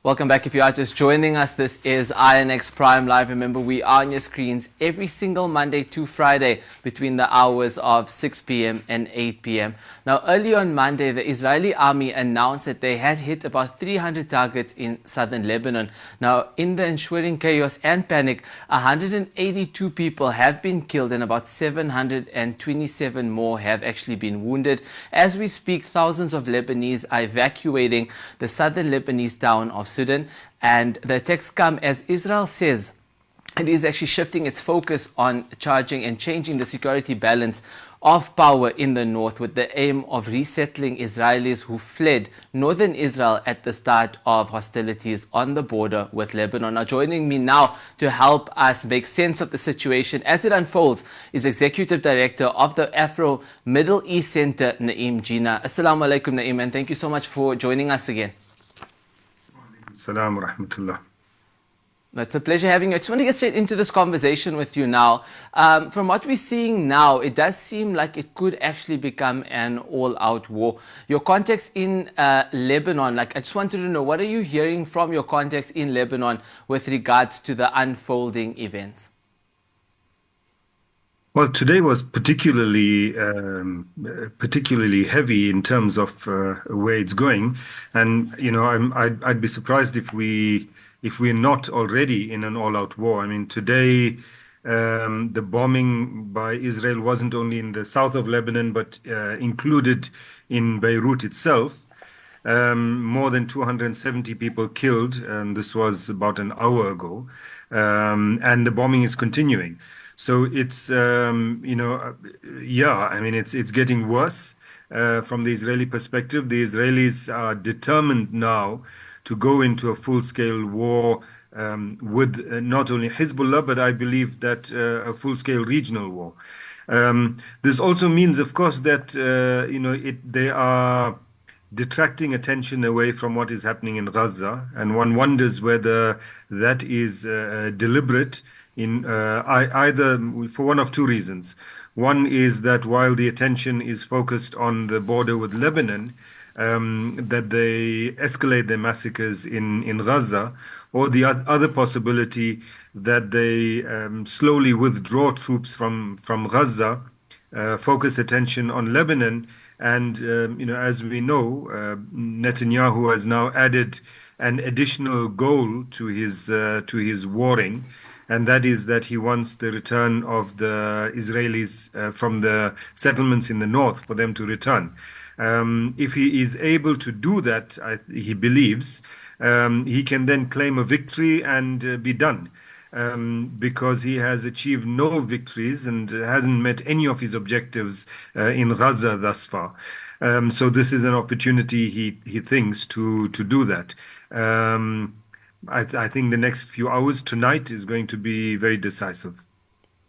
Welcome back. If you are just joining us, this is INX Prime Live. Remember, we are on your screens every single Monday to Friday between the hours of 6 p.m. and 8 p.m. Now, early on Monday, the Israeli army announced that they had hit about 300 targets in southern Lebanon. Now, in the ensuing chaos and panic, 182 people have been killed and about 727 more have actually been wounded. As we speak, thousands of Lebanese are evacuating the southern Lebanese town of Sudan, and the attacks come as Israel says it is actually shifting its focus on charging and changing the security balance of power in the north with the aim of resettling Israelis who fled northern Israel at the start of hostilities on the border with Lebanon. Now, joining me now to help us make sense of the situation as it unfolds is Executive Director of the Afro-Middle East Centre, Jeenah. Assalamu alaikum, Naeem, and thank you so much for joining us again. Assalamu rahmatullah. It's a pleasure having you. I just want to get straight into this conversation with you now. From what we're seeing now, it does seem like it could actually become an all-out war. Your context in Lebanon, I just wanted to know, what are you hearing from your context in Lebanon with regards to the unfolding events? Well, today was particularly heavy in terms of where it's going, and I'd be surprised if we're not already in an all-out war. I mean, today the bombing by Israel wasn't only in the south of Lebanon, but included in Beirut itself. More than 270 people killed, and this was about an hour ago, and the bombing is continuing. So it's, I mean, it's getting worse from the Israeli perspective. The Israelis are determined now to go into a full-scale war with not only Hezbollah, but I believe that a full-scale regional war. This also means, of course, that they are detracting attention away from what is happening in Gaza, and one wonders whether that is deliberate in either for one of two reasons. One is that while the attention is focused on the border with Lebanon, that they escalate their massacres in Gaza, or the other possibility that they slowly withdraw troops from Gaza, focus attention on Lebanon, and as we know, Netanyahu has now added an additional goal to his warring, and that is that he wants the return of the Israelis from the settlements in the north, for them to return. If he is able to do that, he believes, he can then claim a victory and be done. Because he has achieved no victories and hasn't met any of his objectives in Gaza thus far. So this is an opportunity, he thinks, to do that. I think the next few hours tonight is going to be very decisive.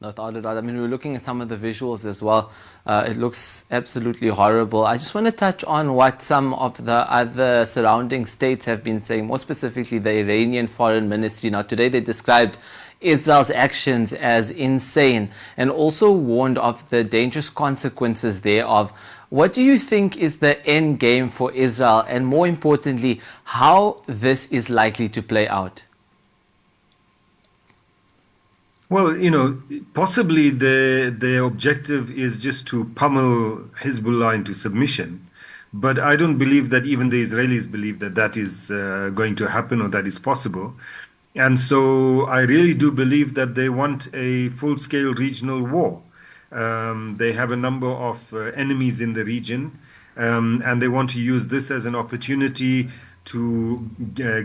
Without a doubt. I mean, we're looking at some of the visuals as well. It looks absolutely horrible. I just want to touch on what some of the other surrounding states have been saying, more specifically the Iranian Foreign Ministry. Now, today they described Israel's actions as insane and also warned of the dangerous consequences thereof. What do you think is the end game for Israel, and more importantly, how this is likely to play out? Well, possibly the objective is just to pummel Hezbollah into submission. But I don't believe that even the Israelis believe that that is going to happen or that is possible. And so I really do believe that they want a full-scale regional war. They have a number of enemies in the region, and they want to use this as an opportunity to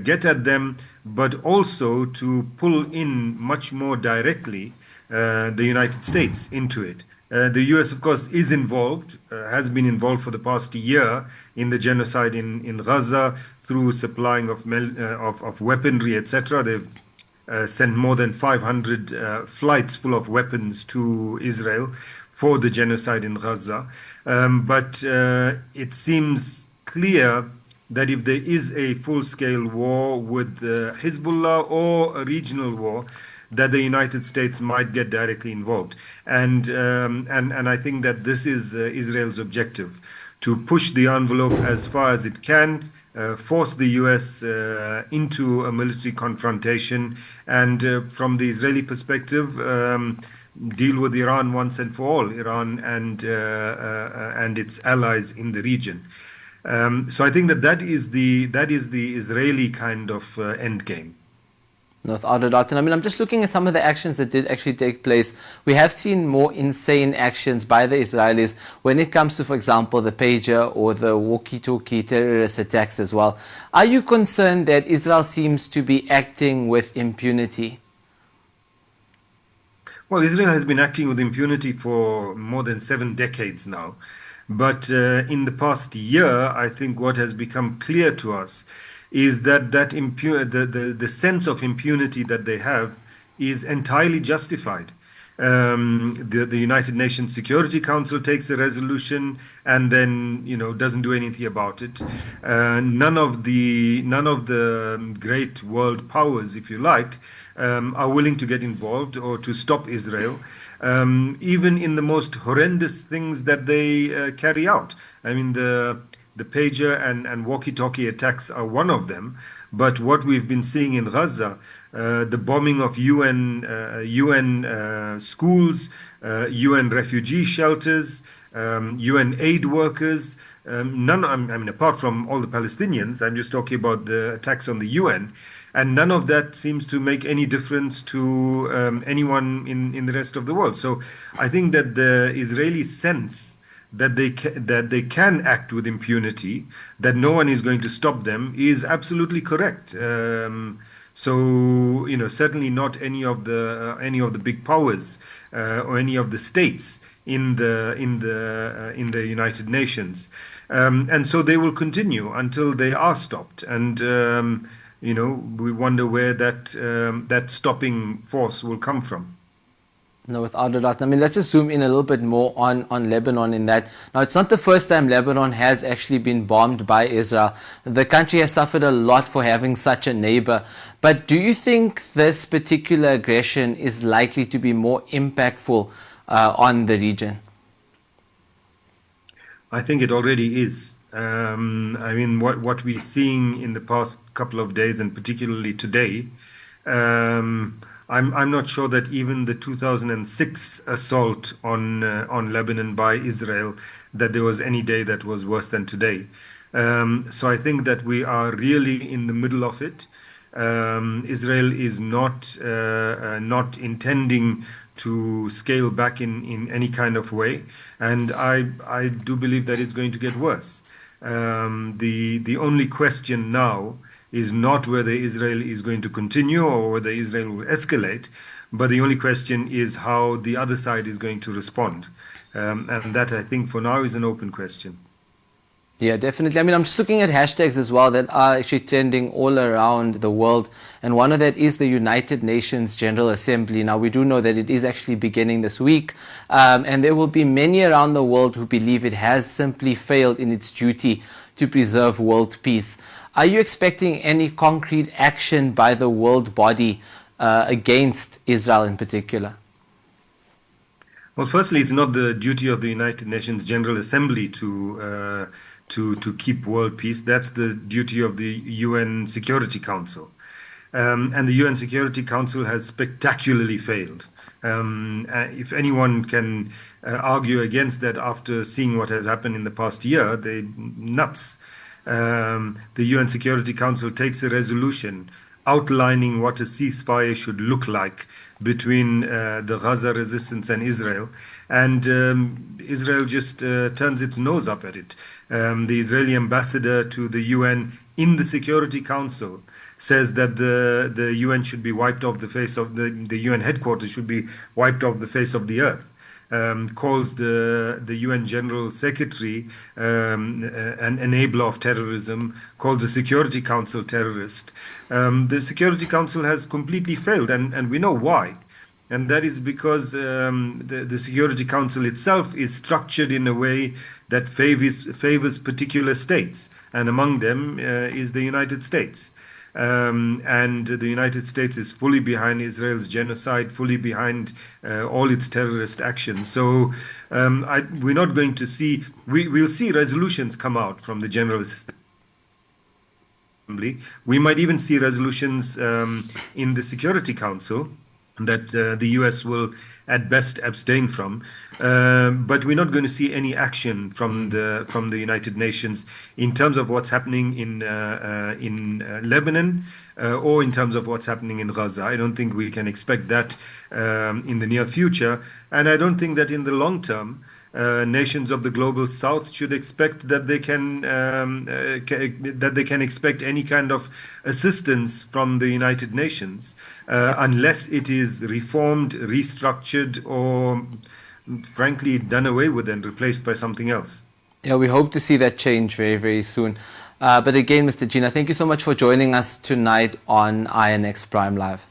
get at them, but also to pull in much more directly the United States into it. The US, of course, is involved, has been involved for the past year in the genocide in Gaza through supplying of weaponry, etc. They've sent more than 500 flights full of weapons to Israel for the genocide in Gaza. But it seems clear that if there is a full-scale war with Hezbollah or a regional war, that the United States might get directly involved. And I think that this is Israel's objective, to push the envelope as far as it can force the US into a military confrontation, and from the Israeli perspective, deal with Iran once and for all, Iran and its allies in the region. So I think that is the Israeli kind of end game. No, without a doubt. And I mean, I'm just looking at some of the actions that did actually take place. We have seen more insane actions by the Israelis when it comes to, for example, the pager or the walkie-talkie terrorist attacks as well. Are you concerned that Israel seems to be acting with impunity? Well, Israel has been acting with impunity for more than 7 decades now. But in the past year, I think what has become clear to us is that the sense of impunity that they have is entirely justified. The United Nations Security Council takes a resolution and then doesn't do anything about it. None of the great world powers, if you like, are willing to get involved or to stop Israel, even in the most horrendous things that they carry out. I mean, the pager and walkie-talkie attacks are one of them, but what we've been seeing in Gaza, the bombing of UN schools, UN refugee shelters, UN aid workers. I mean, apart from all the Palestinians, I'm just talking about the attacks on the UN, and none of that seems to make any difference to anyone in the rest of the world. So I think that the Israeli sense that they can act with impunity, that no one is going to stop them, is absolutely correct. So certainly not any of the big powers or any of the states in the United Nations, and so they will continue until they are stopped. And we wonder where that stopping force will come from. No, without a doubt. I mean, let's just zoom in a little bit more on Lebanon in that. Now, it's not the first time Lebanon has actually been bombed by Israel. The country has suffered a lot for having such a neighbor. But do you think this particular aggression is likely to be more impactful on the region? I think it already is. I mean, what we're seeing in the past couple of days, and particularly today, um, I'm not sure that even the 2006 assault on Lebanon by Israel, that there was any day that was worse than today. So I think that we are really in the middle of it. Israel is not intending to scale back in any kind of way, and I do believe that it's going to get worse. The only question now is not whether Israel is going to continue or whether Israel will escalate, but the only question is how the other side is going to respond. And that, I think, for now is an open question. Yeah, definitely. I mean, I'm just looking at hashtags as well that are actually trending all around the world. And one of that is the United Nations General Assembly. Now, we do know that it is actually beginning this week. And there will be many around the world who believe it has simply failed in its duty to preserve world peace. Are you expecting any concrete action by the world body against Israel in particular? Well, firstly, it's not the duty of the United Nations General Assembly to keep world peace. That's the duty of the UN Security Council. And the UN Security Council has spectacularly failed. If anyone can argue against that after seeing what has happened in the past year, they're nuts. The UN Security Council takes a resolution outlining what a ceasefire should look like between the Gaza resistance and Israel. And Israel just turns its nose up at it. The Israeli ambassador to the UN in the Security Council says that the UN should be wiped off the face of the UN headquarters should be wiped off the face of the earth. Calls the UN General Secretary an enabler of terrorism, calls the Security Council terrorist. The Security Council has completely failed, and we know why. And that is because the Security Council itself is structured in a way that favors particular states, and among them is the United States. And the United States is fully behind Israel's genocide, fully behind all its terrorist actions. So we're not going to see, we'll see resolutions come out from the General Assembly. We might even see resolutions in the Security Council that the US will at best abstain from. But we're not going to see any action from the United Nations in terms of what's happening in Lebanon or in terms of what's happening in Gaza. I don't think we can expect that in the near future, and I don't think that in the long term. Nations of the global south should expect that they can expect any kind of assistance from the United Nations unless it is reformed, restructured, or frankly done away with and replaced by something else. Yeah, we hope to see that change very, very soon. But again, Mr. Jeenah, thank you so much for joining us tonight on INX Prime Live.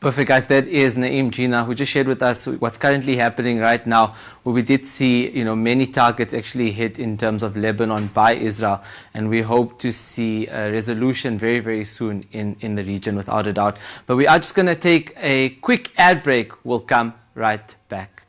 Perfect, guys. That is Naeem Jeenah, who just shared with us what's currently happening right now, where we did see, many targets actually hit in terms of Lebanon by Israel, and we hope to see a resolution very, very soon in the region, without a doubt. But we are just going to take a quick ad break. We'll come right back.